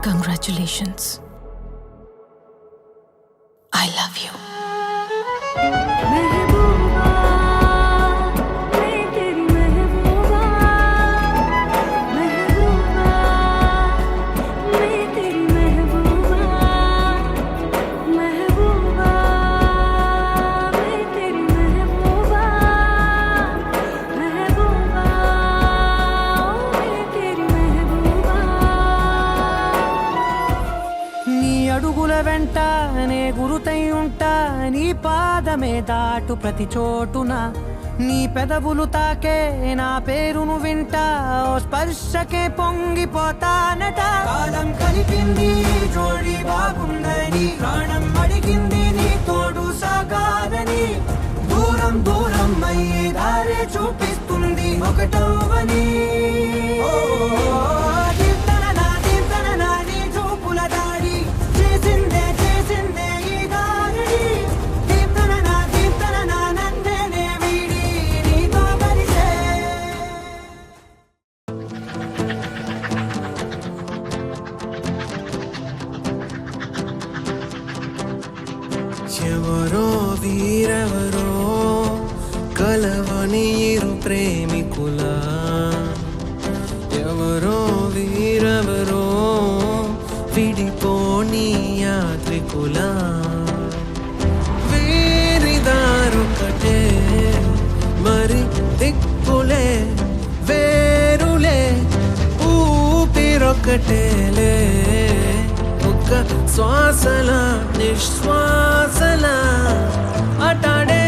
Congratulations. I love you. అడుగుల వెంట నే గురుతై ఉంటా నీ పాదమే దాటు ప్రతి చోటున నీ పెదవులు తాకే నా పేరును వింటా ఓ స్పర్శకే పొంగిపోతానట కాలం కలిపింది జోడి బాగుందని ప్రాణం అడిగింది నీ తోడు సాగాలని దూరం దూరం అయ్యే దారే చూపిస్తుంది ఒకటవని ఎవరో వీరెవరో కలవని ఇరు ప్రేమికుల ఎవరో వీరెవరో విడిపోని యాత్రికుల వీరిదారొకటే మరి దిక్కులే వేరులే ఊపిరొకటేలే శ్వాసల నిశ్వాసల అటాడే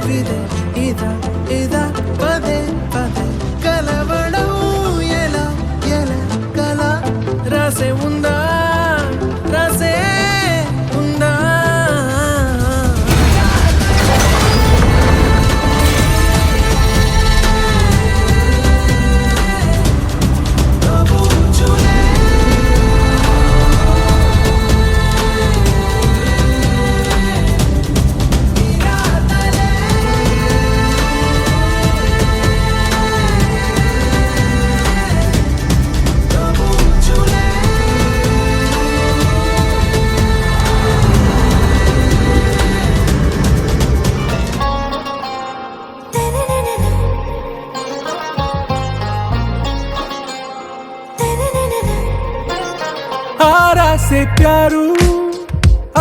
విదే ఇదా ఇదా పదే పదే కలవడం ఎలా ఎలా కల రాసే ఉందా రాసే ఉందా से प्यारू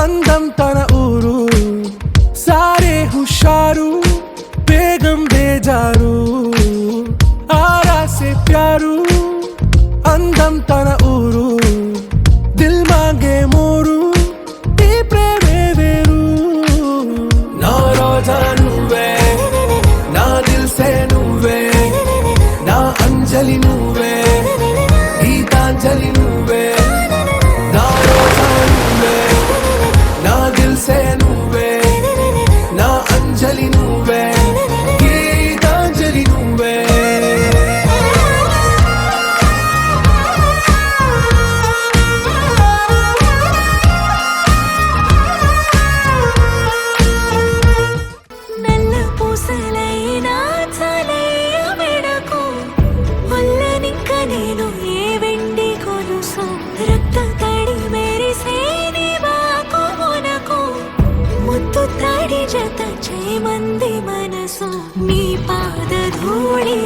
अंदम तन ऊरू सारे हुशारू बेगम बेजारू आरा से प्यारू अंदम तन ऊरू दिल मांगे मोरू ఈ ప్రేమే వేరు నా రోజా నువ్వే నా దిల్ సే నువ్వే నా అంజలి నువ్వే గీతాంజలి నువ్వే నా అంజలి నువ్వే గీతాంజలి నువ్వే నల్ల పూసలైనా చాలయ్య మెడకు వల్లనింక నేను ఏ వెండి కొలుసు రక్త తడి మెరిసే నీ బాకు మునకు ముత్తు తడి జత చేమంది మనసు నీ పాద ధూళి